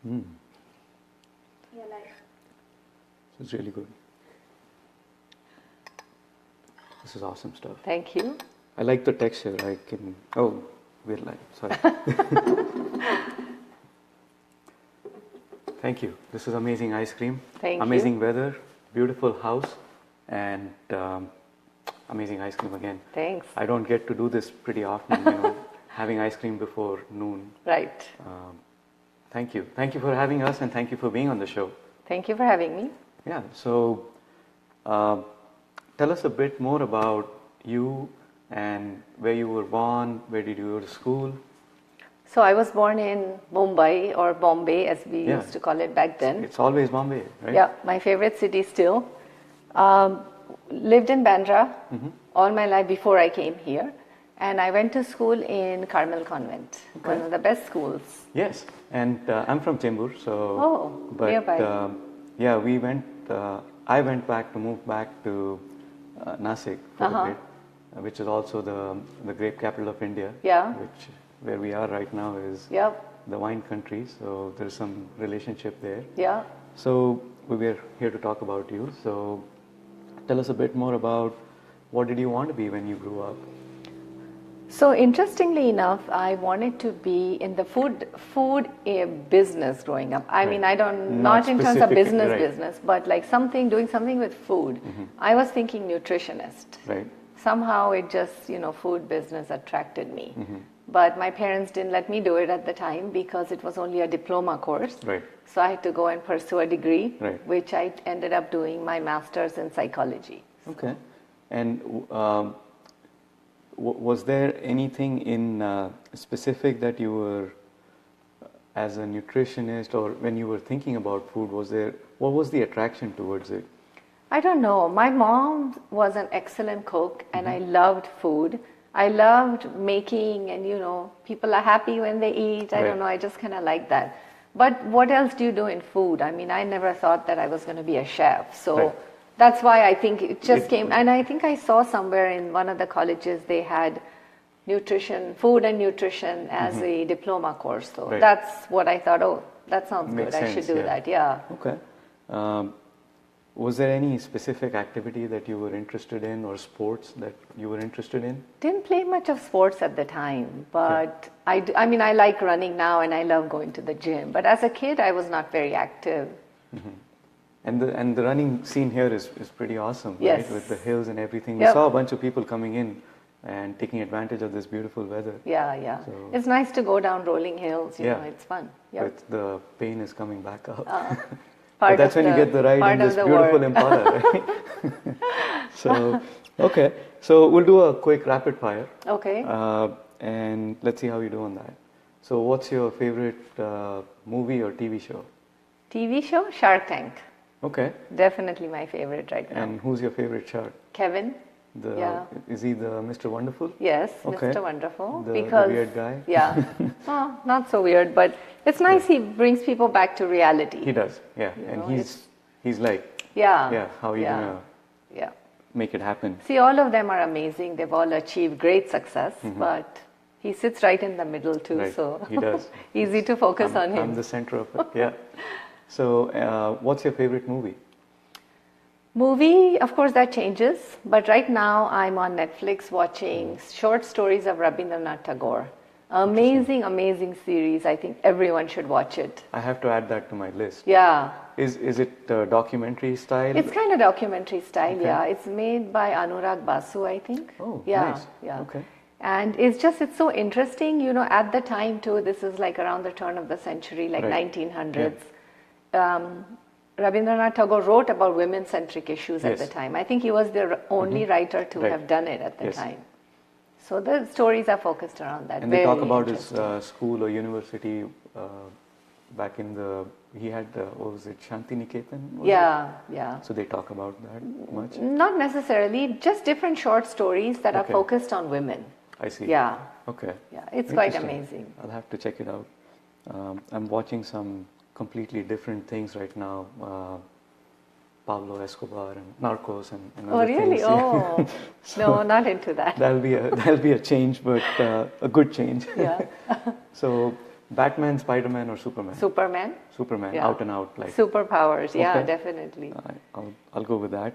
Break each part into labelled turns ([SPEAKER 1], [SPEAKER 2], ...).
[SPEAKER 1] Mm.
[SPEAKER 2] Yeah, like.
[SPEAKER 1] It's really good. This is awesome stuff.
[SPEAKER 2] Thank you.
[SPEAKER 1] I like the texture. I can. Oh, we're live. Sorry. Thank you. This is amazing ice cream.
[SPEAKER 2] Thank you.
[SPEAKER 1] Amazing weather, beautiful house, and amazing ice cream again.
[SPEAKER 2] Thanks.
[SPEAKER 1] I don't get to do this pretty often, having ice cream before noon.
[SPEAKER 2] Right.
[SPEAKER 1] Thank you. Thank you for having us, and thank you for being on the show.
[SPEAKER 2] Thank you for having me.
[SPEAKER 1] Yeah. So, tell us a bit more about you and where you were born. Where did you go to school?
[SPEAKER 2] So I was born in Mumbai, or Bombay as we used to call it back then.
[SPEAKER 1] It's always Bombay, right?
[SPEAKER 2] Yeah, my favorite city still. Lived in Bandra all my life before I came here. And I went to school in Carmel Convent, one of the best schools.
[SPEAKER 1] Yes, and I'm from Chembur, so.
[SPEAKER 2] Nearby.
[SPEAKER 1] Yeah, we went. I moved back to Nasik for a bit, which is also the grape capital of India.
[SPEAKER 2] Yeah.
[SPEAKER 1] Where we are right now is the wine country, so there's some relationship there.
[SPEAKER 2] Yeah.
[SPEAKER 1] So we were here to talk about you. So tell us a bit more about what did you want to be when you grew up?
[SPEAKER 2] So interestingly enough, I wanted to be in the food business growing up. I mean, not in terms of business, but like doing something with food. I was thinking nutritionist.
[SPEAKER 1] Right.
[SPEAKER 2] Somehow it just, food business attracted me. But my parents didn't let me do it at the time because it was only a diploma course.
[SPEAKER 1] Right.
[SPEAKER 2] So I had to go and pursue a degree,
[SPEAKER 1] right.
[SPEAKER 2] which I ended up doing my master's in psychology.
[SPEAKER 1] Okay. And was there anything in specific that you were, as a nutritionist, or when you were thinking about food, what was the attraction towards it?
[SPEAKER 2] I don't know. My mom was an excellent cook, and I loved food. I loved making, and people are happy when they eat. I don't know, I just kind of like that. But what else do you do in food? I mean, I never thought that I was going to be a chef. So that's why I think it just came. And I think I saw somewhere in one of the colleges they had food and nutrition as a diploma course. So that's what I thought, that sounds
[SPEAKER 1] Makes
[SPEAKER 2] good.
[SPEAKER 1] sense,
[SPEAKER 2] I should do that, yeah.
[SPEAKER 1] Okay. Was there any specific activity that you were interested in, or sports that you were interested in?
[SPEAKER 2] Didn't play much of sports at the time, but I like running now, and I love going to the gym. But as a kid, I was not very active.
[SPEAKER 1] And the running scene here is pretty awesome, right? With the hills and everything. We saw a bunch of people coming in and taking advantage of this beautiful weather.
[SPEAKER 2] Yeah. So it's nice to go down rolling hills. You know, it's fun.
[SPEAKER 1] But the pain is coming back up.
[SPEAKER 2] But
[SPEAKER 1] that's when you get the ride in this beautiful Impala, right? So, okay. So we'll do a quick rapid fire.
[SPEAKER 2] Okay.
[SPEAKER 1] And let's see how you do on that. So what's your favorite movie or TV show?
[SPEAKER 2] TV show? Shark Tank.
[SPEAKER 1] Okay.
[SPEAKER 2] Definitely my favorite right now.
[SPEAKER 1] And who's your favorite shark?
[SPEAKER 2] Kevin.
[SPEAKER 1] Is he the Mr. Wonderful?
[SPEAKER 2] Yes, Mr. Wonderful.
[SPEAKER 1] The weird guy?
[SPEAKER 2] Yeah. Oh, not so weird, but it's nice he brings people back to reality.
[SPEAKER 1] He does, yeah. And he's like, how are you going to make it happen?
[SPEAKER 2] See, all of them are amazing. They've all achieved great success, but he sits right in the middle too, so
[SPEAKER 1] he does.
[SPEAKER 2] Easy to focus on him.
[SPEAKER 1] I'm the center of it, yeah. So, what's your favorite movie?
[SPEAKER 2] Movie, of course, that changes. But right now, I'm on Netflix watching short stories of Rabindranath Tagore. Amazing series. I think everyone should watch it.
[SPEAKER 1] I have to add that to my list.
[SPEAKER 2] Yeah.
[SPEAKER 1] Is it documentary style?
[SPEAKER 2] It's kind of documentary style, yeah. It's made by Anurag Basu, I think.
[SPEAKER 1] Oh, nice.
[SPEAKER 2] Yeah.
[SPEAKER 1] Okay.
[SPEAKER 2] And it's so interesting, at the time too, this is like around the turn of the century, like 1900s. Rabindranath Tagore wrote about women-centric issues at the time. I think he was the only writer to have done it at the time. So the stories are focused around that.
[SPEAKER 1] And they talk about his school or university back in he had, what was it, Shantiniketan?
[SPEAKER 2] Yeah.
[SPEAKER 1] So they talk about that much?
[SPEAKER 2] Not necessarily, just different short stories that are focused on women.
[SPEAKER 1] I see.
[SPEAKER 2] Yeah.
[SPEAKER 1] Okay.
[SPEAKER 2] Yeah, it's quite amazing.
[SPEAKER 1] I'll have to check it out. I'm watching some completely different things right now. Pablo Escobar and Narcos and other
[SPEAKER 2] really?
[SPEAKER 1] things.
[SPEAKER 2] Oh, no, not into that.
[SPEAKER 1] That'll be a change, but a good change.
[SPEAKER 2] Yeah.
[SPEAKER 1] So Batman, Spider-Man, or Superman?
[SPEAKER 2] Superman.
[SPEAKER 1] Superman,
[SPEAKER 2] Yeah.
[SPEAKER 1] out and out, like.
[SPEAKER 2] Superpowers, yeah,
[SPEAKER 1] Okay.
[SPEAKER 2] definitely.
[SPEAKER 1] I'll go with that.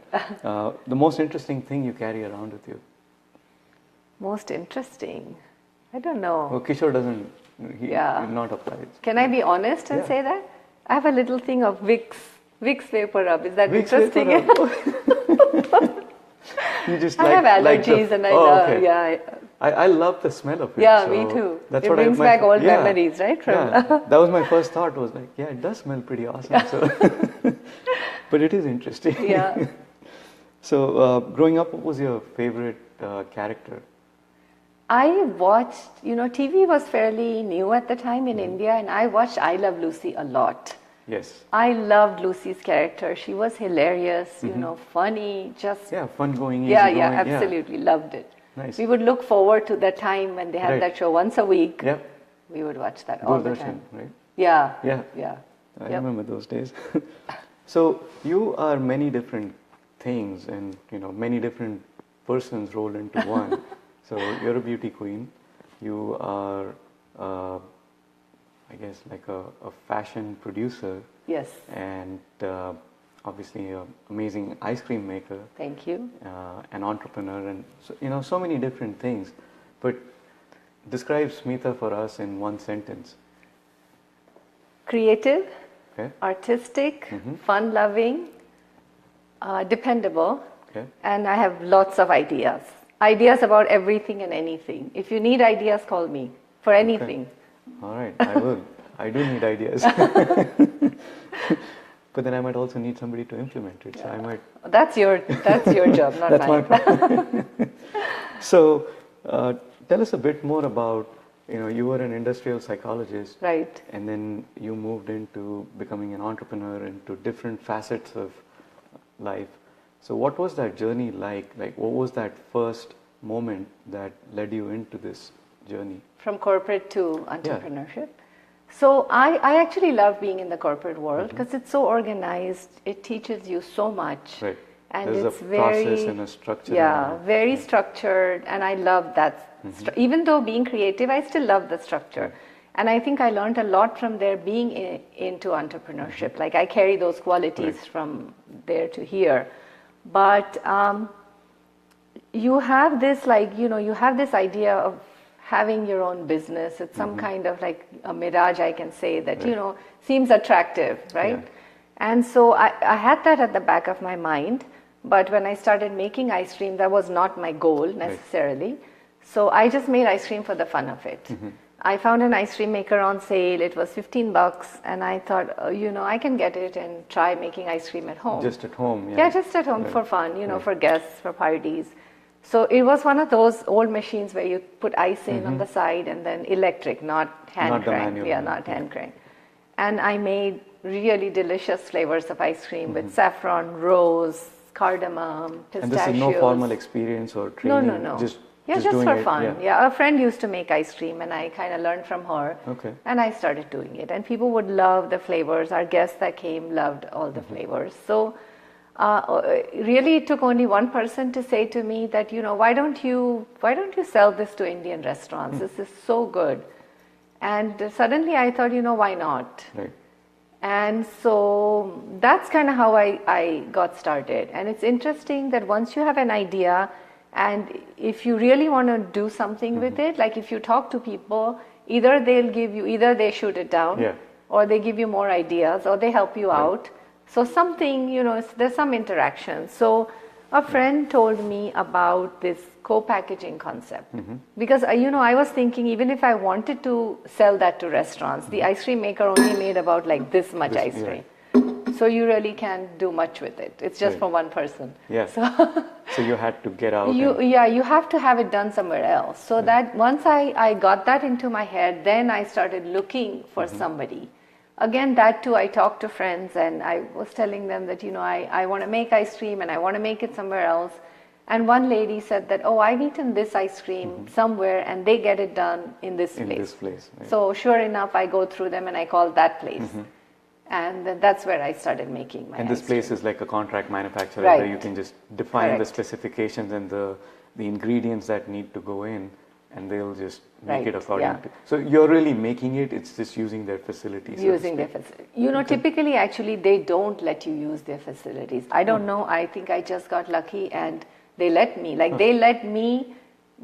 [SPEAKER 1] The most interesting thing you carry around with you?
[SPEAKER 2] Most interesting. I don't know.
[SPEAKER 1] Well, Kishore doesn't. He
[SPEAKER 2] Yeah.
[SPEAKER 1] not applied.
[SPEAKER 2] Can I be honest and
[SPEAKER 1] Yeah.
[SPEAKER 2] say that? I have a little thing of Vicks vapor rub. Is that
[SPEAKER 1] Vicks
[SPEAKER 2] interesting?
[SPEAKER 1] vapor rub. You just
[SPEAKER 2] I
[SPEAKER 1] like,
[SPEAKER 2] have allergies and I love.
[SPEAKER 1] okay.
[SPEAKER 2] Yeah.
[SPEAKER 1] I love the smell of it.
[SPEAKER 2] Yeah,
[SPEAKER 1] so
[SPEAKER 2] me too.
[SPEAKER 1] That's
[SPEAKER 2] It
[SPEAKER 1] what
[SPEAKER 2] brings back old memories, right?
[SPEAKER 1] Yeah, that was my first thought. Was like, yeah, it does smell pretty awesome. So, but it is interesting.
[SPEAKER 2] Yeah.
[SPEAKER 1] So, growing up, what was your favorite character?
[SPEAKER 2] I watched, TV was fairly new at the time in India, and I watched I Love Lucy a lot.
[SPEAKER 1] Yes.
[SPEAKER 2] I loved Lucy's character. She was hilarious, funny, just.
[SPEAKER 1] Yeah, fun going, easy
[SPEAKER 2] Yeah,
[SPEAKER 1] going.
[SPEAKER 2] yeah, absolutely. Loved it.
[SPEAKER 1] Nice.
[SPEAKER 2] We would look forward to the time when they had
[SPEAKER 1] Right.
[SPEAKER 2] that show once a week.
[SPEAKER 1] Yep.
[SPEAKER 2] We would watch that all the
[SPEAKER 1] Doordarshan,
[SPEAKER 2] time.
[SPEAKER 1] right?
[SPEAKER 2] Yeah.
[SPEAKER 1] Yeah.
[SPEAKER 2] Yeah.
[SPEAKER 1] I
[SPEAKER 2] Yep.
[SPEAKER 1] remember those days. So you are many different things, and many different persons rolled into one. So you're a beauty queen. You are, I guess, like a fashion producer,
[SPEAKER 2] Yes.
[SPEAKER 1] and obviously an amazing ice cream maker,
[SPEAKER 2] Thank you.
[SPEAKER 1] an entrepreneur, and so many different things. But describe Smita for us in one sentence.
[SPEAKER 2] Creative,
[SPEAKER 1] Okay.
[SPEAKER 2] artistic, fun-loving, dependable,
[SPEAKER 1] Okay.
[SPEAKER 2] and I have lots of ideas. Ideas about everything and anything. If you need ideas, call me for anything.
[SPEAKER 1] All right, I will. I do need ideas. But then I might also need somebody to implement it. So I might.
[SPEAKER 2] That's your job, not
[SPEAKER 1] That's
[SPEAKER 2] mine.
[SPEAKER 1] my problem. So tell us a bit more about, you were an industrial psychologist.
[SPEAKER 2] Right.
[SPEAKER 1] And then you moved into becoming an entrepreneur, into different facets of life. So what was that journey like? Like, what was that first moment that led you into this journey?
[SPEAKER 2] From corporate to entrepreneurship. So I actually love being in the corporate world because it's so organized. It teaches you so much.
[SPEAKER 1] Right.
[SPEAKER 2] And
[SPEAKER 1] There's
[SPEAKER 2] it's
[SPEAKER 1] a
[SPEAKER 2] very
[SPEAKER 1] process and a structure.
[SPEAKER 2] Yeah, very structured, and I love that. Even though being creative, I still love the structure.
[SPEAKER 1] Right.
[SPEAKER 2] And I think I learned a lot from there being into entrepreneurship. Like I carry those qualities from there to here. But you have this you have this idea of having your own business. It's some kind of like a mirage, I can say, that, seems attractive, right?
[SPEAKER 1] Yeah.
[SPEAKER 2] And so I had that at the back of my mind. But when I started making ice cream, that was not my goal necessarily. So I just made ice cream for the fun of it. I found an ice cream maker on sale. It was $15, and I thought, I can get it and try making ice cream at home.
[SPEAKER 1] Just at home, yeah.
[SPEAKER 2] Yeah, just at home for fun, for guests, for parties. So it was one of those old machines where you put ice in on the side and then electric, not hand
[SPEAKER 1] Not the
[SPEAKER 2] crank.
[SPEAKER 1] manual
[SPEAKER 2] Yeah,
[SPEAKER 1] one,
[SPEAKER 2] not hand crank. And I made really delicious flavors of ice cream with saffron, rose, cardamom, pistachios.
[SPEAKER 1] And this is no formal experience or training?
[SPEAKER 2] No.
[SPEAKER 1] Just
[SPEAKER 2] just
[SPEAKER 1] doing
[SPEAKER 2] for
[SPEAKER 1] it,
[SPEAKER 2] fun. Yeah, a friend used to make ice cream and I kind of learned from her.
[SPEAKER 1] Okay.
[SPEAKER 2] And I started doing it. And people would love the flavors. Our guests that came loved all the flavors. So really it took only one person to say to me that, why don't you sell this to Indian restaurants? This is so good. And suddenly I thought, why not?
[SPEAKER 1] Right.
[SPEAKER 2] And so that's kind of how I got started. And it's interesting that once you have an idea, and if you really want to do something with it, like if you talk to people, either they shoot it down, or they give you more ideas, or they help you out. So something, there's some interaction. So a friend told me about this co-packaging concept. Because, I was thinking even if I wanted to sell that to restaurants, the ice cream maker only made about like this much ice cream. So you really can't do much with it. It's just for one person.
[SPEAKER 1] Yeah. So you had to get out.
[SPEAKER 2] You have to have it done somewhere else. So that once I got that into my head, then I started looking for somebody. Again, that too, I talked to friends and I was telling them that, I want to make ice cream and I want to make it somewhere else. And one lady said that, I've eaten this ice cream somewhere and they get it done in this place.
[SPEAKER 1] In this place. Right.
[SPEAKER 2] So sure enough, I go through them and I call that place. And then that's where I started making my
[SPEAKER 1] And this
[SPEAKER 2] ice
[SPEAKER 1] place
[SPEAKER 2] cream.
[SPEAKER 1] is like a contract manufacturer
[SPEAKER 2] Right.
[SPEAKER 1] where you can just define the
[SPEAKER 2] Correct.
[SPEAKER 1] specifications and the ingredients that need to go in, and they'll just make it
[SPEAKER 2] Right,
[SPEAKER 1] according
[SPEAKER 2] yeah.
[SPEAKER 1] to. So you're really making it. It's just using their facilities. so to
[SPEAKER 2] Using their
[SPEAKER 1] speak.
[SPEAKER 2] facilities. You know, typically, actually, they don't let you use their facilities. I don't know. I think I just got lucky and they let me. Like, they let me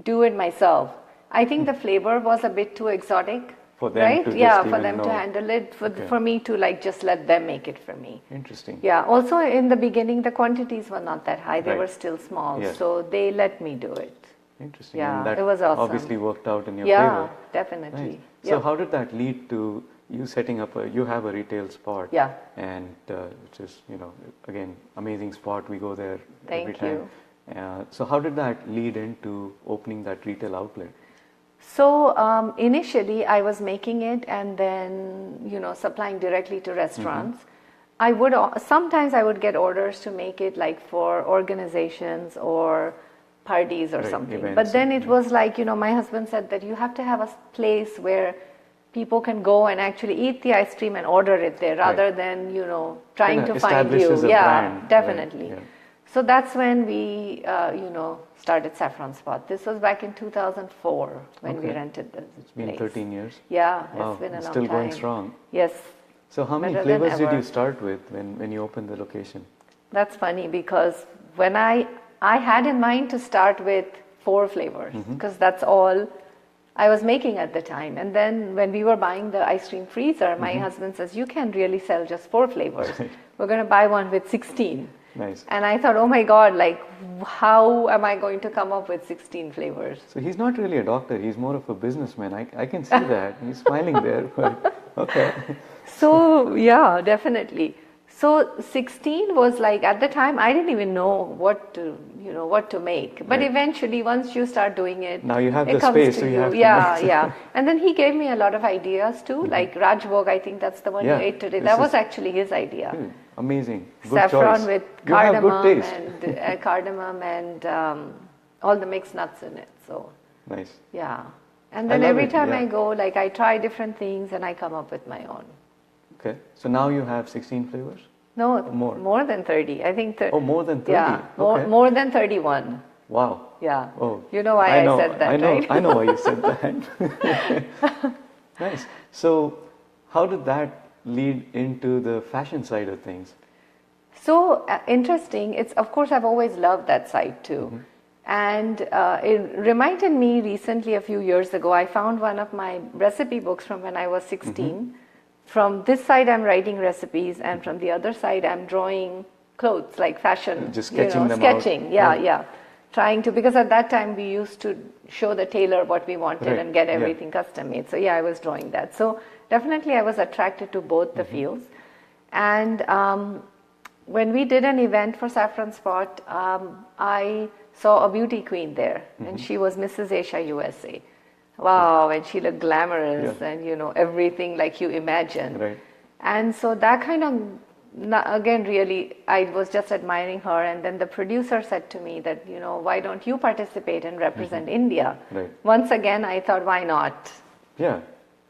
[SPEAKER 2] do it myself. I think the flavor was a bit too exotic.
[SPEAKER 1] For them
[SPEAKER 2] right?
[SPEAKER 1] to just
[SPEAKER 2] Yeah, for
[SPEAKER 1] even
[SPEAKER 2] them to
[SPEAKER 1] know.
[SPEAKER 2] handle it.
[SPEAKER 1] Okay.
[SPEAKER 2] For me to, like, just let them make it for me.
[SPEAKER 1] Interesting.
[SPEAKER 2] Yeah. Also, in the beginning, the quantities were not that high. They
[SPEAKER 1] Right.
[SPEAKER 2] were still small.
[SPEAKER 1] Yes.
[SPEAKER 2] So they let me do it.
[SPEAKER 1] Interesting.
[SPEAKER 2] Yeah,
[SPEAKER 1] And that
[SPEAKER 2] it was awesome.
[SPEAKER 1] obviously worked out in your
[SPEAKER 2] Yeah,
[SPEAKER 1] favor.
[SPEAKER 2] definitely.
[SPEAKER 1] Nice. So
[SPEAKER 2] Yep.
[SPEAKER 1] how did that lead to you setting up you have a retail spot?
[SPEAKER 2] Yeah.
[SPEAKER 1] And which is, again, amazing spot. We go there every
[SPEAKER 2] Thank
[SPEAKER 1] time. So how did that lead into opening that retail outlet?
[SPEAKER 2] So initially, I was making it and then, supplying directly to restaurants. I would sometimes I would get orders to make it like for organizations or parties or
[SPEAKER 1] Right,
[SPEAKER 2] something.
[SPEAKER 1] events
[SPEAKER 2] But then
[SPEAKER 1] and-
[SPEAKER 2] it was like, my husband said that you have to have a place where people can go and actually eat the ice cream and order it there rather than, trying
[SPEAKER 1] Kinda
[SPEAKER 2] to find you.
[SPEAKER 1] establishes a
[SPEAKER 2] Yeah,
[SPEAKER 1] brand, right?
[SPEAKER 2] definitely.
[SPEAKER 1] Yeah.
[SPEAKER 2] So that's when we, started Saffron Spot. This was back in 2004 when we
[SPEAKER 1] Okay.
[SPEAKER 2] rented this
[SPEAKER 1] It's been
[SPEAKER 2] place.
[SPEAKER 1] 13 years.
[SPEAKER 2] Yeah,
[SPEAKER 1] Wow,
[SPEAKER 2] it's been a
[SPEAKER 1] it's
[SPEAKER 2] long
[SPEAKER 1] still
[SPEAKER 2] time.
[SPEAKER 1] going strong.
[SPEAKER 2] Yes,
[SPEAKER 1] So how many
[SPEAKER 2] Better than
[SPEAKER 1] flavors did
[SPEAKER 2] ever.
[SPEAKER 1] you start with when you opened the location?
[SPEAKER 2] that's funny because when I had in mind to start with 4 flavors because that's all I was making at the time. And then when we were buying the ice cream freezer, my husband says, you can really sell just 4 flavors.
[SPEAKER 1] Right.
[SPEAKER 2] We're going to buy one with 16.
[SPEAKER 1] Nice.
[SPEAKER 2] And I thought, oh my God, like, how am I going to come up with 16 flavors?
[SPEAKER 1] So he's not really a doctor. He's more of a businessman. I can see that. He's smiling there. But okay.
[SPEAKER 2] So, yeah, definitely. So 16 was like, at the time, I didn't even know what to make. But
[SPEAKER 1] Right.
[SPEAKER 2] eventually, once you start doing it,
[SPEAKER 1] Now you have
[SPEAKER 2] it
[SPEAKER 1] the
[SPEAKER 2] comes
[SPEAKER 1] space,
[SPEAKER 2] to
[SPEAKER 1] so you have to
[SPEAKER 2] yeah,
[SPEAKER 1] make it.
[SPEAKER 2] yeah. And then he gave me a lot of ideas too, like Rajbhog, I think that's the one
[SPEAKER 1] Yeah,
[SPEAKER 2] you ate today.
[SPEAKER 1] this
[SPEAKER 2] That was
[SPEAKER 1] is-
[SPEAKER 2] actually his idea.
[SPEAKER 1] Amazing. Good
[SPEAKER 2] Saffron
[SPEAKER 1] choice.
[SPEAKER 2] with
[SPEAKER 1] You have good
[SPEAKER 2] cardamom
[SPEAKER 1] taste.
[SPEAKER 2] and all the mixed nuts in it. So,
[SPEAKER 1] Nice.
[SPEAKER 2] yeah. And
[SPEAKER 1] I
[SPEAKER 2] then
[SPEAKER 1] love
[SPEAKER 2] every
[SPEAKER 1] it,
[SPEAKER 2] time
[SPEAKER 1] yeah.
[SPEAKER 2] I go, like, I try different things and I come up with my own.
[SPEAKER 1] Okay. So now you have 16 flavors?
[SPEAKER 2] No,
[SPEAKER 1] More?
[SPEAKER 2] more than 30. I think
[SPEAKER 1] Oh, more than 30?
[SPEAKER 2] Yeah,
[SPEAKER 1] Okay.
[SPEAKER 2] more than 31.
[SPEAKER 1] Wow.
[SPEAKER 2] Yeah.
[SPEAKER 1] Oh.
[SPEAKER 2] You know why I said that,
[SPEAKER 1] I know,
[SPEAKER 2] right?
[SPEAKER 1] I know why you said that. Nice. So how did that lead into the fashion side of things?
[SPEAKER 2] So interesting. It's, of course, I've always loved that side too. And it reminded me recently, a few years ago, I found one of my recipe books from when I was 16. From this side, I'm writing recipes, and from the other side, I'm drawing clothes, like fashion.
[SPEAKER 1] Just sketching them out.
[SPEAKER 2] Sketching, yeah,
[SPEAKER 1] Right.
[SPEAKER 2] yeah. Trying to, because at that time, we used to show the tailor what we wanted
[SPEAKER 1] Right,
[SPEAKER 2] and get
[SPEAKER 1] yeah.
[SPEAKER 2] everything custom made. So, yeah, I was drawing that. So, definitely, I was attracted to both the fields. And when we did an event for Saffron Spot, I saw a beauty queen there, and she was Mrs. Asia USA. Wow, and she looked glamorous
[SPEAKER 1] Yeah.
[SPEAKER 2] and, everything like you imagine.
[SPEAKER 1] Right.
[SPEAKER 2] And so that kind of, again, really, I was just admiring her. And then the producer said to me that, why don't you participate and represent India?
[SPEAKER 1] Right.
[SPEAKER 2] Once again, I thought, why not?
[SPEAKER 1] Yeah.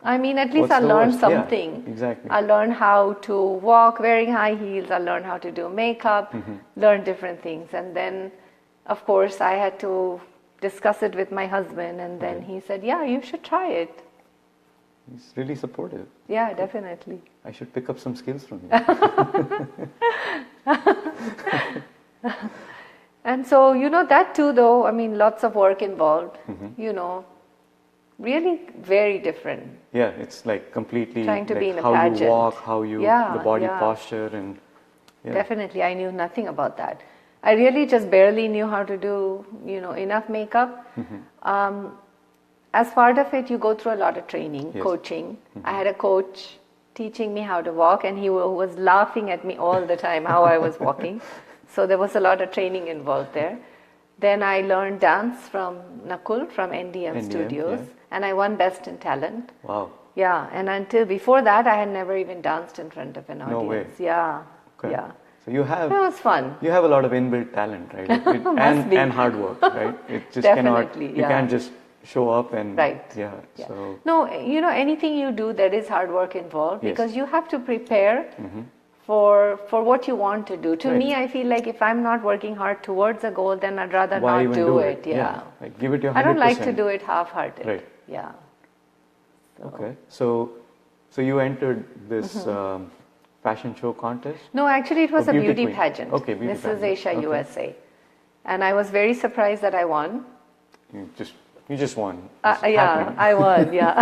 [SPEAKER 2] I mean, at least
[SPEAKER 1] What's
[SPEAKER 2] I'll
[SPEAKER 1] the
[SPEAKER 2] learn
[SPEAKER 1] worst? Yeah,
[SPEAKER 2] something.
[SPEAKER 1] exactly.
[SPEAKER 2] I'll learn how to walk wearing high heels. I'll learn how to do makeup, learn different things. And then, of course, I had to discuss it with my husband. And then he said, yeah, you should try it.
[SPEAKER 1] He's really supportive.
[SPEAKER 2] Yeah, definitely.
[SPEAKER 1] I should pick up some skills from you.
[SPEAKER 2] And so, that too, though, I mean, lots of work involved, really very different.
[SPEAKER 1] Yeah, it's like completely
[SPEAKER 2] Trying to
[SPEAKER 1] like
[SPEAKER 2] be in a
[SPEAKER 1] how
[SPEAKER 2] pageant.
[SPEAKER 1] you walk, how you
[SPEAKER 2] Yeah,
[SPEAKER 1] the body
[SPEAKER 2] yeah.
[SPEAKER 1] posture and yeah.
[SPEAKER 2] Definitely, I knew nothing about that. I really just barely knew how to do, enough makeup. As part of it, you go through a lot of training,
[SPEAKER 1] Yes.
[SPEAKER 2] coaching. I had a coach teaching me how to walk, and he was laughing at me all the time how I was walking. So there was a lot of training involved there. Then I learned dance from Nakul from NDM Studios,
[SPEAKER 1] yeah.
[SPEAKER 2] and I won Best in Talent.
[SPEAKER 1] Wow.
[SPEAKER 2] Yeah, and until before that, I had never even danced in front of an
[SPEAKER 1] No
[SPEAKER 2] audience.
[SPEAKER 1] way.
[SPEAKER 2] Yeah,
[SPEAKER 1] Okay.
[SPEAKER 2] yeah.
[SPEAKER 1] So you have
[SPEAKER 2] That was fun.
[SPEAKER 1] you have a lot of inbuilt talent, right?
[SPEAKER 2] Must be.
[SPEAKER 1] And hard work, right? It just
[SPEAKER 2] Definitely,
[SPEAKER 1] you
[SPEAKER 2] yeah.
[SPEAKER 1] can't just show up and
[SPEAKER 2] Right.
[SPEAKER 1] Yeah.
[SPEAKER 2] Yeah.
[SPEAKER 1] So
[SPEAKER 2] No, anything you do, there is hard work involved
[SPEAKER 1] Yes.
[SPEAKER 2] because you have to prepare for what you want to do. To
[SPEAKER 1] Right.
[SPEAKER 2] me, I feel like if I'm not working hard towards a goal, then I'd rather
[SPEAKER 1] Why
[SPEAKER 2] not
[SPEAKER 1] even
[SPEAKER 2] do
[SPEAKER 1] do
[SPEAKER 2] it. Yeah.
[SPEAKER 1] Like give it your 100%.
[SPEAKER 2] I don't like to do it half-hearted.
[SPEAKER 1] Right.
[SPEAKER 2] Yeah. So.
[SPEAKER 1] Okay. So you entered this fashion show contest?
[SPEAKER 2] No, actually, it was
[SPEAKER 1] Oh,
[SPEAKER 2] a
[SPEAKER 1] beauty
[SPEAKER 2] beauty
[SPEAKER 1] queen.
[SPEAKER 2] pageant.
[SPEAKER 1] Okay, beauty
[SPEAKER 2] Mrs.
[SPEAKER 1] pageant.
[SPEAKER 2] Asia
[SPEAKER 1] Okay.
[SPEAKER 2] USA, and I was very surprised that I won.
[SPEAKER 1] You just won. It's
[SPEAKER 2] Yeah,
[SPEAKER 1] happening.
[SPEAKER 2] I won. Yeah,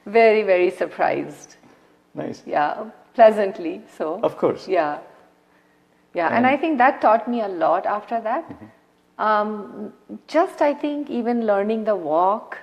[SPEAKER 2] very, very surprised.
[SPEAKER 1] Nice.
[SPEAKER 2] Yeah, pleasantly so.
[SPEAKER 1] Of course.
[SPEAKER 2] Yeah, and I think that taught me a lot after that. Just I think even learning the walk,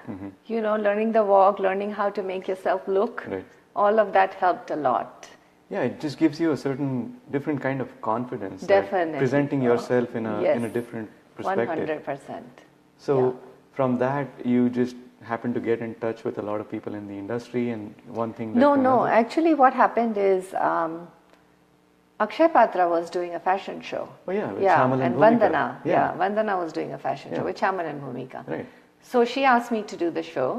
[SPEAKER 2] learning how to make yourself look,
[SPEAKER 1] Right.
[SPEAKER 2] all of that helped a lot.
[SPEAKER 1] Yeah, it just gives you a certain different kind of confidence.
[SPEAKER 2] Definitely.
[SPEAKER 1] Presenting yourself in a
[SPEAKER 2] Yes.
[SPEAKER 1] different perspective.
[SPEAKER 2] 100%.
[SPEAKER 1] So
[SPEAKER 2] Yeah.
[SPEAKER 1] from that, you just happen to get in touch with a lot of people in the industry, and one thing.
[SPEAKER 2] No.
[SPEAKER 1] Another.
[SPEAKER 2] Actually, what happened is Akshay Patra was doing a fashion show.
[SPEAKER 1] Oh yeah, with Shamal
[SPEAKER 2] and
[SPEAKER 1] Bhumika.
[SPEAKER 2] Vandana. Yeah, Vandana was doing a fashion show with Shamal and Bhumika.
[SPEAKER 1] Right.
[SPEAKER 2] So she asked me to do the show.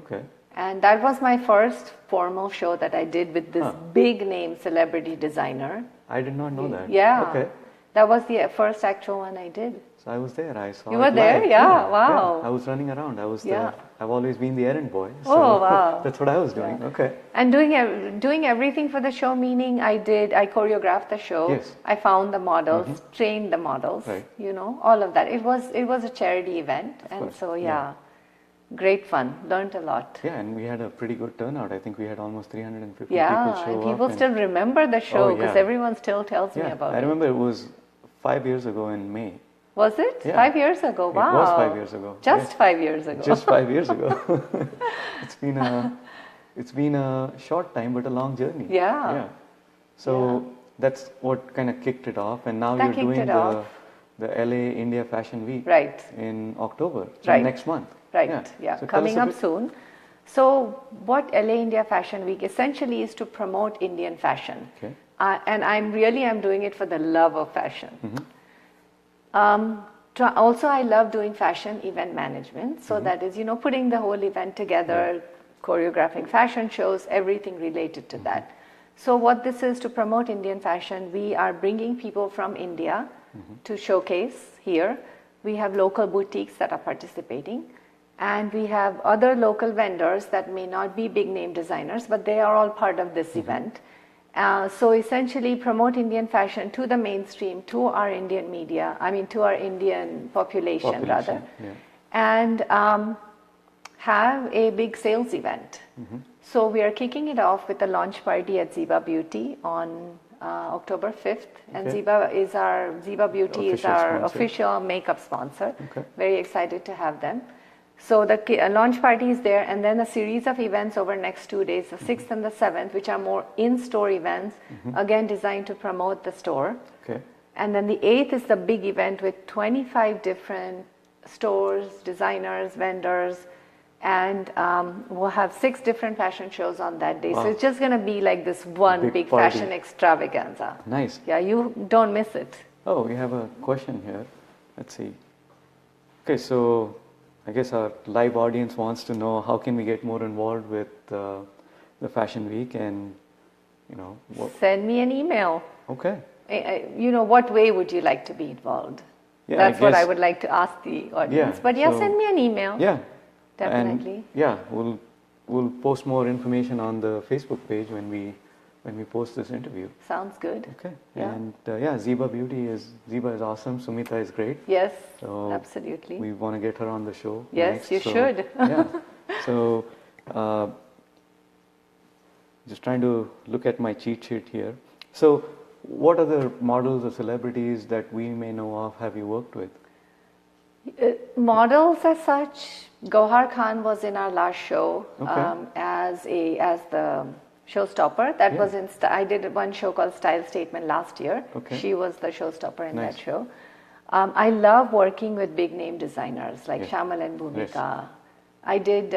[SPEAKER 1] Okay.
[SPEAKER 2] And that was my first formal show that I did with this big name celebrity designer.
[SPEAKER 1] I did not know that.
[SPEAKER 2] Yeah.
[SPEAKER 1] Okay.
[SPEAKER 2] That was the first actual one I did.
[SPEAKER 1] So I was there. I saw.
[SPEAKER 2] You were
[SPEAKER 1] it
[SPEAKER 2] there?
[SPEAKER 1] live.
[SPEAKER 2] Yeah, wow.
[SPEAKER 1] Yeah. I was running around. I was
[SPEAKER 2] Yeah.
[SPEAKER 1] I've always been the errand boy. So
[SPEAKER 2] Oh, wow.
[SPEAKER 1] That's what I was doing.
[SPEAKER 2] Yeah.
[SPEAKER 1] Okay.
[SPEAKER 2] And doing everything for the show, meaning I choreographed the show.
[SPEAKER 1] Yes.
[SPEAKER 2] I found the models, trained the models,
[SPEAKER 1] Right.
[SPEAKER 2] all of that. It was a charity event, and
[SPEAKER 1] course,
[SPEAKER 2] so
[SPEAKER 1] yeah.
[SPEAKER 2] great fun. Learned a lot.
[SPEAKER 1] Yeah, and we had a pretty good turnout. I think we had almost 350
[SPEAKER 2] Yeah,
[SPEAKER 1] people show
[SPEAKER 2] and
[SPEAKER 1] up.
[SPEAKER 2] people still remember the show because everyone still tells me about
[SPEAKER 1] I
[SPEAKER 2] it.
[SPEAKER 1] remember it was 5 years ago in May.
[SPEAKER 2] Was it?
[SPEAKER 1] Yeah.
[SPEAKER 2] 5 years ago? Wow.
[SPEAKER 1] It was 5 years ago.
[SPEAKER 2] Just 5 years ago.
[SPEAKER 1] Just 5 years ago. It's been a short time, but a long journey.
[SPEAKER 2] Yeah.
[SPEAKER 1] So that's what kind of kicked it off, and now
[SPEAKER 2] That
[SPEAKER 1] you're
[SPEAKER 2] kicked
[SPEAKER 1] doing
[SPEAKER 2] it off.
[SPEAKER 1] the LA India Fashion Week
[SPEAKER 2] Right.
[SPEAKER 1] in October, so
[SPEAKER 2] Right.
[SPEAKER 1] next month.
[SPEAKER 2] Right,
[SPEAKER 1] So tell
[SPEAKER 2] coming
[SPEAKER 1] us a
[SPEAKER 2] up
[SPEAKER 1] bit-
[SPEAKER 2] soon. So what LA India Fashion Week essentially is to promote Indian fashion.
[SPEAKER 1] Okay.
[SPEAKER 2] And I'm doing it for the love of fashion.
[SPEAKER 1] Mm-hmm.
[SPEAKER 2] Also, I love doing fashion event management. So that is, putting the whole event together, choreographing fashion shows, everything related to that. So what this is to promote Indian fashion, we are bringing people from India to showcase here. We have local boutiques that are participating. And we have other local vendors that may not be big name designers, but they are all part of this event. So essentially promote Indian fashion to the mainstream, to our Indian media, to our Indian population rather.
[SPEAKER 1] Yeah.
[SPEAKER 2] And have a big sales event. So we are kicking it off with a launch party at Ziba Beauty on October 5th. And
[SPEAKER 1] Okay.
[SPEAKER 2] Ziba Beauty is
[SPEAKER 1] Official
[SPEAKER 2] our
[SPEAKER 1] sponsor.
[SPEAKER 2] official makeup sponsor.
[SPEAKER 1] Okay.
[SPEAKER 2] Very excited to have them. So the launch party is there, and then a series of events over next 2 days, the 6th and the 7th, which are more in-store events, again designed to promote the store.
[SPEAKER 1] Okay.
[SPEAKER 2] And then the 8th is the big event with 25 different stores, designers, vendors, and we'll have 6 different fashion shows on that day.
[SPEAKER 1] Wow.
[SPEAKER 2] So it's just going to be like this one big
[SPEAKER 1] party.
[SPEAKER 2] fashion extravaganza.
[SPEAKER 1] Nice.
[SPEAKER 2] Yeah, you don't miss it.
[SPEAKER 1] Oh, we have a question here. Let's see. Okay, so I guess our live audience wants to know how can we get more involved with the Fashion Week, and
[SPEAKER 2] Send me an email.
[SPEAKER 1] Okay.
[SPEAKER 2] What way would you like to be involved?
[SPEAKER 1] Yeah,
[SPEAKER 2] That's what I
[SPEAKER 1] guess-
[SPEAKER 2] would like to ask the audience.
[SPEAKER 1] Yeah,
[SPEAKER 2] But
[SPEAKER 1] so-
[SPEAKER 2] send me an email.
[SPEAKER 1] Yeah.
[SPEAKER 2] Definitely.
[SPEAKER 1] And we'll post more information on the Facebook page when we post this interview.
[SPEAKER 2] Sounds good.
[SPEAKER 1] Okay.
[SPEAKER 2] Yeah.
[SPEAKER 1] And Ziba is awesome. Sumita is great.
[SPEAKER 2] Yes,
[SPEAKER 1] So
[SPEAKER 2] absolutely.
[SPEAKER 1] We want to get her on the show.
[SPEAKER 2] Yes,
[SPEAKER 1] next,
[SPEAKER 2] you
[SPEAKER 1] so-
[SPEAKER 2] should.
[SPEAKER 1] Yeah. So just trying to look at my cheat sheet here. So what other models or celebrities that we may know of have you worked with?
[SPEAKER 2] Models as such, Gohar Khan was in our last show
[SPEAKER 1] Okay.
[SPEAKER 2] as the showstopper. That
[SPEAKER 1] Yeah.
[SPEAKER 2] was I did one show called Style Statement last year.
[SPEAKER 1] Okay.
[SPEAKER 2] She was the showstopper in
[SPEAKER 1] Nice.
[SPEAKER 2] that show. I love working with big name designers like
[SPEAKER 1] Yes.
[SPEAKER 2] Shamal and Bhumika. I did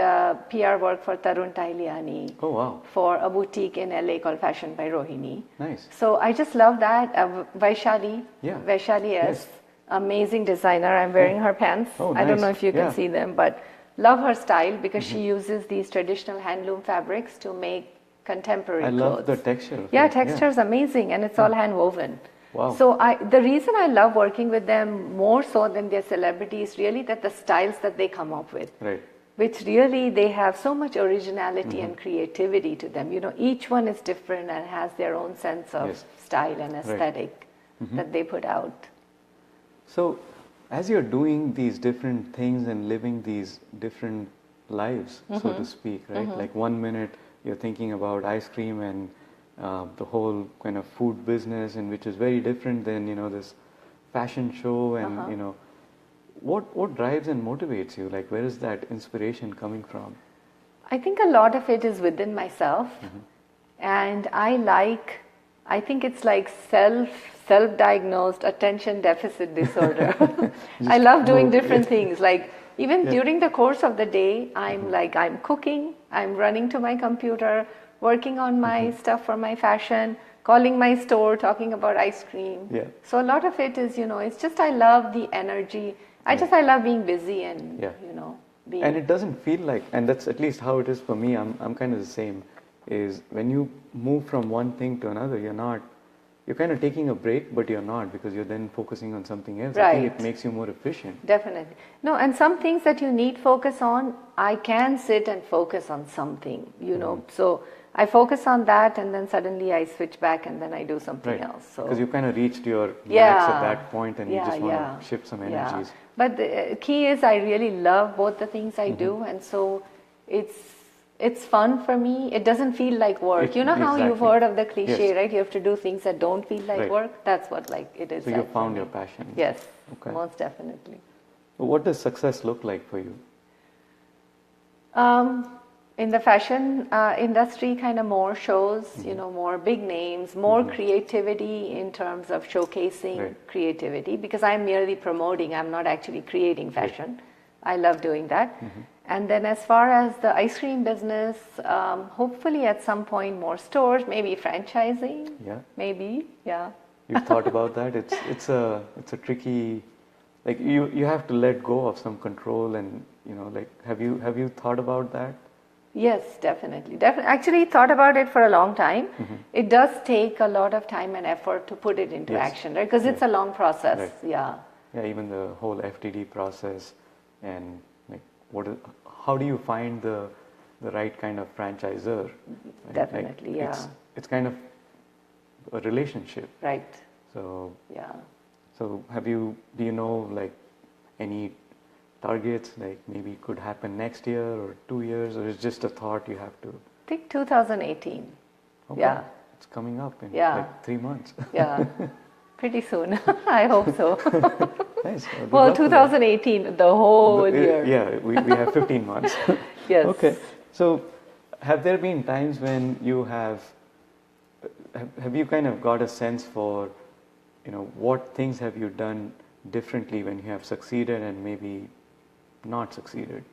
[SPEAKER 2] PR work for Tarun Tahiliani
[SPEAKER 1] Oh wow.
[SPEAKER 2] for a boutique in LA called Fashion by Rohini.
[SPEAKER 1] Nice.
[SPEAKER 2] So I just love that. Vaishali,
[SPEAKER 1] Yeah.
[SPEAKER 2] Vaishali
[SPEAKER 1] Yes.
[SPEAKER 2] is amazing designer. I'm wearing her pants.
[SPEAKER 1] Oh,
[SPEAKER 2] I don't
[SPEAKER 1] nice.
[SPEAKER 2] know if you can
[SPEAKER 1] Yeah.
[SPEAKER 2] see them, but love her style because she uses these traditional handloom fabrics to make contemporary
[SPEAKER 1] I
[SPEAKER 2] clothes.
[SPEAKER 1] love the texture of
[SPEAKER 2] Yeah,
[SPEAKER 1] it.
[SPEAKER 2] texture is amazing, and it's all hand woven.
[SPEAKER 1] Wow.
[SPEAKER 2] So the reason I love working with them more so than their celebrities, really that the styles that they come up with.
[SPEAKER 1] Right.
[SPEAKER 2] Which really they have so much originality and creativity to them. You know, each one is different and has their own sense of style and aesthetic that they put out.
[SPEAKER 1] So, as you're doing these different things and living these different lives, so to speak, right? Like 1 minute you're thinking about ice cream and the whole kind of food business, and which is very different than, you know, this fashion show and, you know, what drives and motivates you? Like, where is that inspiration coming from?
[SPEAKER 2] I think a lot of it is within myself, and I think it's like self-diagnosed attention deficit disorder. I love doing different things. Like even during the course of the day, I'm cooking, I'm running to my computer, working on my stuff for my fashion, calling my store, talking about ice cream.
[SPEAKER 1] Yeah.
[SPEAKER 2] So a lot of it is, you know, it's just I love the energy. I love being busy and, you know, being...
[SPEAKER 1] And it doesn't feel like, and that's at least how it is for me, I'm kind of the same, is when you move from one thing to another, you're kind of taking a break, but you're not, because you're then focusing on something else.
[SPEAKER 2] Right.
[SPEAKER 1] I think it makes you more efficient.
[SPEAKER 2] Definitely. No, and some things that you need focus on, I can sit and focus on something, you know, so I focus on that and then suddenly I switch back and then I do something else. So
[SPEAKER 1] because you kind of reached your max at that point and you just want to shift some energies.
[SPEAKER 2] But the key is I really love both the things I do, and so it's fun for me. It doesn't feel like work. You know how you've heard of the cliche, right? You have to do things that don't feel like work. That's what like it is.
[SPEAKER 1] So you found your passion.
[SPEAKER 2] Yes, most definitely.
[SPEAKER 1] What does success look like for you?
[SPEAKER 2] In the fashion industry, kind of more shows, you know, more big names, more creativity in terms of showcasing creativity, because I'm merely promoting, I'm not actually creating fashion. I love doing that. And then as far as the ice cream business, hopefully at some point more stores, maybe franchising.
[SPEAKER 1] Yeah.
[SPEAKER 2] Maybe, yeah.
[SPEAKER 1] You've thought about that? It's a tricky, like you have to let go of some control, and you know, like have you thought about that?
[SPEAKER 2] Yes, definitely. Actually, thought about it for a long time. It does take a lot of time and effort to put it into action, right? Because it's a long process. Right. Yeah.
[SPEAKER 1] Yeah, even the whole FTD process, and like how do you find the right kind of franchisor? Right?
[SPEAKER 2] Definitely,
[SPEAKER 1] like, it's kind of a relationship.
[SPEAKER 2] Right.
[SPEAKER 1] So
[SPEAKER 2] yeah.
[SPEAKER 1] So do you know like any targets, like maybe it could happen next year or 2 years, or it's just a thought you have to?
[SPEAKER 2] I think 2018.
[SPEAKER 1] Okay.
[SPEAKER 2] Yeah.
[SPEAKER 1] It's coming up in like 3 months.
[SPEAKER 2] Yeah. Pretty soon. I hope so.
[SPEAKER 1] Nice.
[SPEAKER 2] Well, 2018, the whole year.
[SPEAKER 1] Yeah, we have 15 months.
[SPEAKER 2] Yes.
[SPEAKER 1] Okay. So have there been times when you have you kind of got a sense for, you know, what things have you done differently when you have succeeded and maybe not succeeded?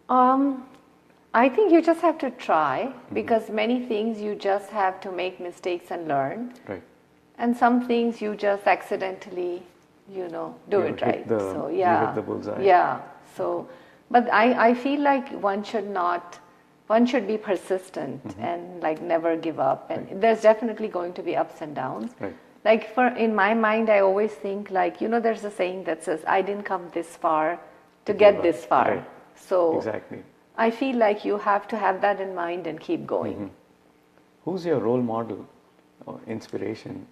[SPEAKER 2] I think you just have to try, because many things you just have to make mistakes and learn.
[SPEAKER 1] Right.
[SPEAKER 2] And some things you just accidentally, you know, do it right. So
[SPEAKER 1] you hit the bullseye.
[SPEAKER 2] Yeah. So, but I feel like one should be persistent and like never give up. And there's definitely going to be ups and downs.
[SPEAKER 1] Right.
[SPEAKER 2] Like in my mind, I always think like, you know, there's a saying that says, I didn't come this far to get this far.
[SPEAKER 1] Right.
[SPEAKER 2] So
[SPEAKER 1] exactly.
[SPEAKER 2] I feel like you have to have that in mind and keep going.
[SPEAKER 1] Who's your role model or inspiration?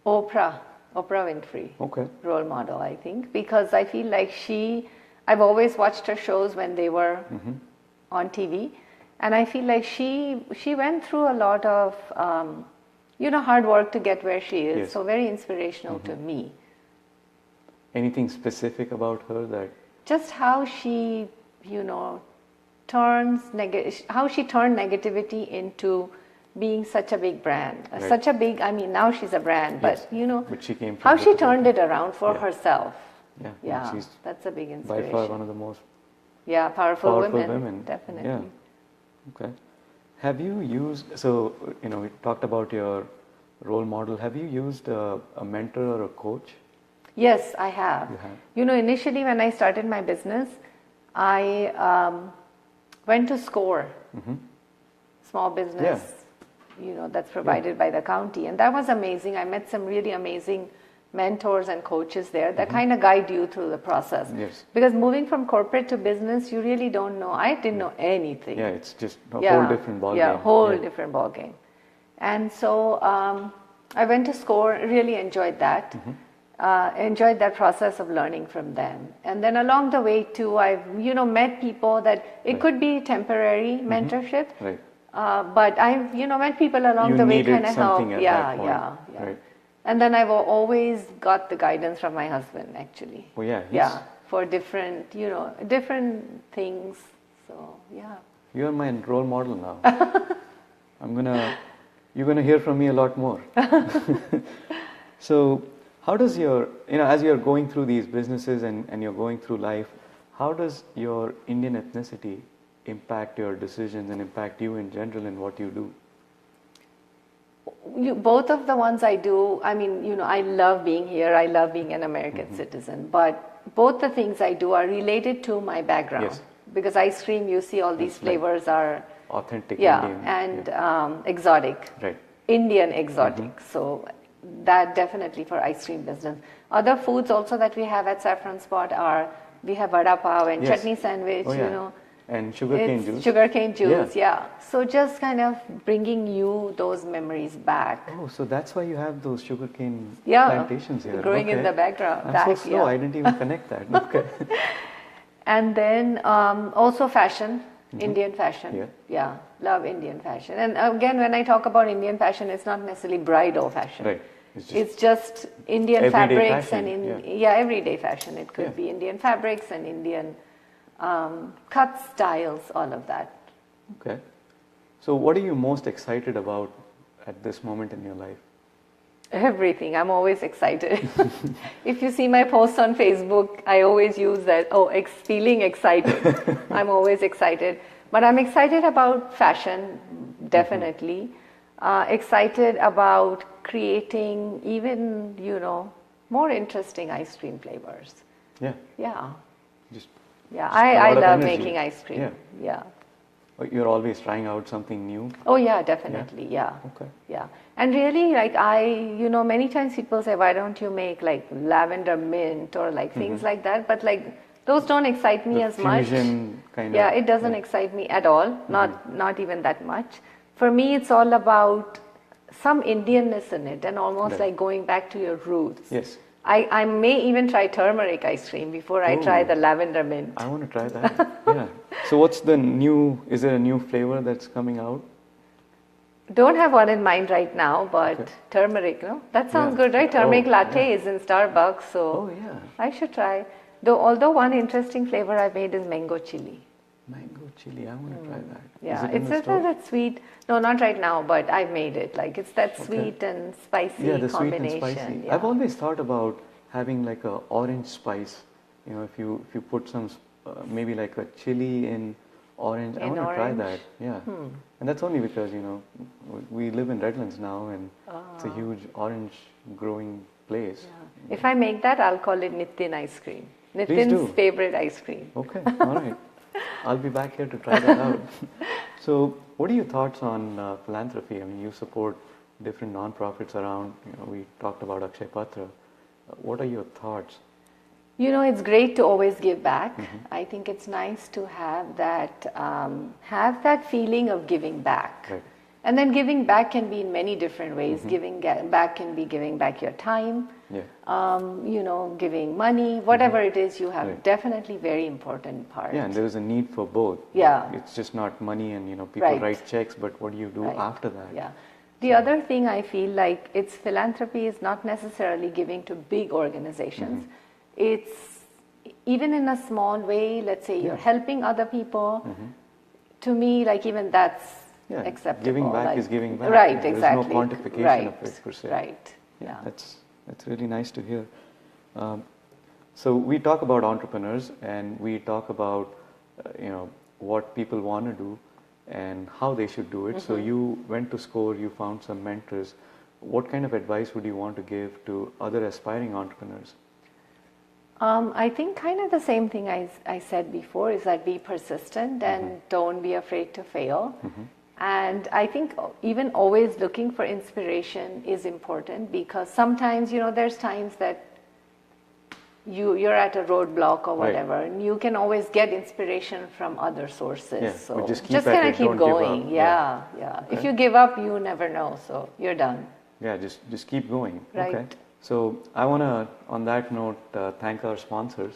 [SPEAKER 2] Oprah Winfrey.
[SPEAKER 1] Okay.
[SPEAKER 2] Role model, I think, because I feel like I've always watched her shows when they were on TV, and I feel like she went through a lot of you know, hard work to get where she is. So very inspirational to me.
[SPEAKER 1] Anything specific about her that?
[SPEAKER 2] Just how she, you know, how she turned negativity into being such a big brand, such a big, I mean, now she's a brand, but you know,
[SPEAKER 1] but she came from
[SPEAKER 2] how she turned it around for herself.
[SPEAKER 1] Yeah,
[SPEAKER 2] she's that's a big inspiration.
[SPEAKER 1] By far one of the most
[SPEAKER 2] powerful women. Definitely.
[SPEAKER 1] Yeah. Okay. Have you used, so, you know, we talked about your role model. Have you used a mentor or a coach?
[SPEAKER 2] Yes, I have.
[SPEAKER 1] You have?
[SPEAKER 2] You know, initially when I started my business, I went to SCORE. small business, that's provided by the county. And that was amazing. I met some really amazing mentors and coaches there that kind of guide you through the process.
[SPEAKER 1] Yes.
[SPEAKER 2] Because moving from corporate to business, you really don't know. I didn't know anything.
[SPEAKER 1] Yeah, it's just a whole different ballgame.
[SPEAKER 2] Yeah, whole different ballgame. And so I went to SCORE, really enjoyed that. Enjoyed that process of learning from them. And then along the way too, I've, met people that it could be temporary mentorship.
[SPEAKER 1] Right.
[SPEAKER 2] But I've, met people along the way kind of help.
[SPEAKER 1] Yeah. Right.
[SPEAKER 2] And then I've always got the guidance from my husband, actually.
[SPEAKER 1] Oh yeah.
[SPEAKER 2] For different, different things. So yeah.
[SPEAKER 1] You're my role model now. You're gonna hear from me a lot more. So, how does your, as you're going through these businesses and you're going through life, how does your Indian ethnicity impact your decisions and impact you in general in what you do?
[SPEAKER 2] Both of the ones I do, I mean, I love being here. I love being an American citizen. But both the things I do are related to my background.
[SPEAKER 1] Yes.
[SPEAKER 2] Because ice cream, you see all these flavors are
[SPEAKER 1] authentic
[SPEAKER 2] Indian.
[SPEAKER 1] and
[SPEAKER 2] Exotic.
[SPEAKER 1] Right.
[SPEAKER 2] Indian exotic. So that definitely for ice cream business. Other foods also that we have at Saffron Spot are, we have vada pav and chutney sandwich,
[SPEAKER 1] And sugarcane juice.
[SPEAKER 2] Sugarcane juice, So just kind of bringing you those memories back.
[SPEAKER 1] Oh, so that's why you have those sugarcane plantations here.
[SPEAKER 2] Growing in the background.
[SPEAKER 1] I'm so slow, I didn't even connect that. Okay.
[SPEAKER 2] And then also fashion, Indian fashion. Yeah, love Indian fashion. And again, when I talk about Indian fashion, it's not necessarily bridal fashion.
[SPEAKER 1] Right.
[SPEAKER 2] It's just Indian fabrics
[SPEAKER 1] fashion,
[SPEAKER 2] and everyday fashion. It could be Indian fabrics and Indian cut styles, all of that.
[SPEAKER 1] Okay. So what are you most excited about at this moment in your life?
[SPEAKER 2] Everything. I'm always excited. If you see my posts on Facebook, I always use that, feeling excited. I'm always excited. But I'm excited about fashion, definitely. Excited about creating even, more interesting ice cream flavors.
[SPEAKER 1] Yeah.
[SPEAKER 2] Yeah.
[SPEAKER 1] Just
[SPEAKER 2] I love making ice cream. Yeah.
[SPEAKER 1] You're always trying out something new?
[SPEAKER 2] Oh yeah, definitely. Yeah.
[SPEAKER 1] Okay.
[SPEAKER 2] Yeah. And really, many times people say, why don't you make like lavender mint or like things like that? But like those don't excite me as much. It doesn't excite me at all. Not even that much. For me, it's all about some Indianness in it and almost like going back to your roots.
[SPEAKER 1] Yes.
[SPEAKER 2] I may even try turmeric ice cream before I try the lavender mint.
[SPEAKER 1] I want to try that. Yeah. So what's is there a new flavor that's coming out?
[SPEAKER 2] Don't have one in mind right now, but turmeric, no? That sounds good, right? Turmeric latte is in Starbucks, so I should try. Although one interesting flavor I made is mango chili.
[SPEAKER 1] Mango chili, I want to try that.
[SPEAKER 2] Yeah, it's that sweet. No, not right now, but I've made it. Like it's that sweet and spicy
[SPEAKER 1] the
[SPEAKER 2] combination.
[SPEAKER 1] Sweet and spicy.
[SPEAKER 2] Yeah.
[SPEAKER 1] I've always thought about having like a orange spice. If you put some maybe like a chili in orange. I want to try that. Yeah. And that's only because we live in Redlands now, and it's a huge orange growing place.
[SPEAKER 2] Yeah. If I make that, I'll call it Nitin ice cream. Nitin's favorite ice cream.
[SPEAKER 1] Okay. All right. I'll be back here to try that out. So, what are your thoughts on philanthropy? I mean, you support different non-profits around. We talked about Akshay Patra. What are your thoughts?
[SPEAKER 2] It's great to always give back. I think it's nice to have that feeling of giving back.
[SPEAKER 1] Right.
[SPEAKER 2] And then giving back can be in many different ways. Giving back can be giving back your time, giving money, whatever it is, you have definitely very important part.
[SPEAKER 1] Yeah, and there is a need for both.
[SPEAKER 2] Yeah.
[SPEAKER 1] It's just not money and, people write checks, but what do you do after that?
[SPEAKER 2] Yeah. The other thing I feel like it's philanthropy is not necessarily giving to big organizations. It's even in a small way, let's say you're helping other people. To me, like even that's acceptable.
[SPEAKER 1] Giving back is giving back.
[SPEAKER 2] Right,
[SPEAKER 1] There's
[SPEAKER 2] exactly.
[SPEAKER 1] no quantification of it per se.
[SPEAKER 2] Right.
[SPEAKER 1] Yeah. That's really nice to hear. So we talk about entrepreneurs and we talk about what people want to do and how they should do it. So you went to SCORE, you found some mentors. What kind of advice would you want to give to other aspiring entrepreneurs?
[SPEAKER 2] I think kind of the same thing I said before is that be persistent and don't be afraid to fail. And I think even always looking for inspiration is important, because sometimes, there's times that you're at a roadblock or whatever, and you can always get inspiration from other sources.
[SPEAKER 1] Yeah,
[SPEAKER 2] so
[SPEAKER 1] but just
[SPEAKER 2] kind of keep
[SPEAKER 1] don't give
[SPEAKER 2] going.
[SPEAKER 1] up.
[SPEAKER 2] Yeah.
[SPEAKER 1] Okay.
[SPEAKER 2] If you give up, you never know. So you're done.
[SPEAKER 1] Yeah, just keep going.
[SPEAKER 2] Right.
[SPEAKER 1] Okay. So I want to, on that note, thank our sponsors.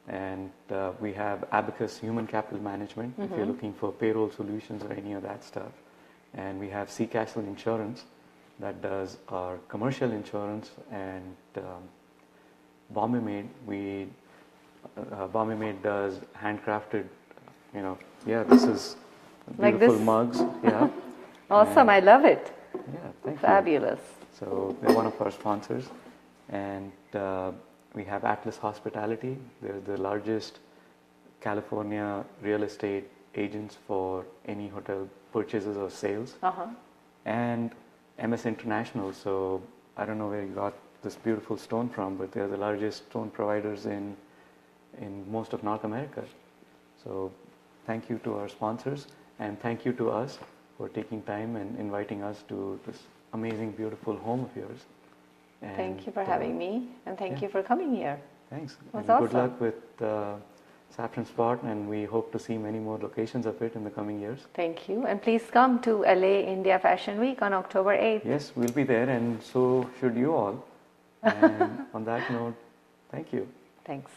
[SPEAKER 1] And we have Abacus Human Capital Management, if you're looking for payroll solutions or any of that stuff. And we have Sea Castle Insurance that does our commercial insurance, and Bombay Made, Bombay Made does handcrafted, this is
[SPEAKER 2] Like
[SPEAKER 1] beautiful
[SPEAKER 2] this?
[SPEAKER 1] mugs. Yeah.
[SPEAKER 2] Awesome. I love it.
[SPEAKER 1] Yeah, thank you.
[SPEAKER 2] Fabulous.
[SPEAKER 1] So they're one of our sponsors. And we have Atlas Hospitality. They're the largest California real estate agents for any hotel purchases or sales. And MS International. So I don't know where you got this beautiful stone from, but they're the largest stone providers in most of North America. So thank you to our sponsors, and thank you to us for taking time and inviting us to this amazing, beautiful home of yours. And
[SPEAKER 2] thank you for having me, and thank you for coming here.
[SPEAKER 1] Thanks.
[SPEAKER 2] It was
[SPEAKER 1] And good
[SPEAKER 2] awesome.
[SPEAKER 1] luck with Saffron Spot, and we hope to see many more locations of it in the coming years.
[SPEAKER 2] Thank you. And please come to LA India Fashion Week on October 8th.
[SPEAKER 1] Yes, we'll be there, and so should you all. And on that note, thank you.
[SPEAKER 2] Thanks.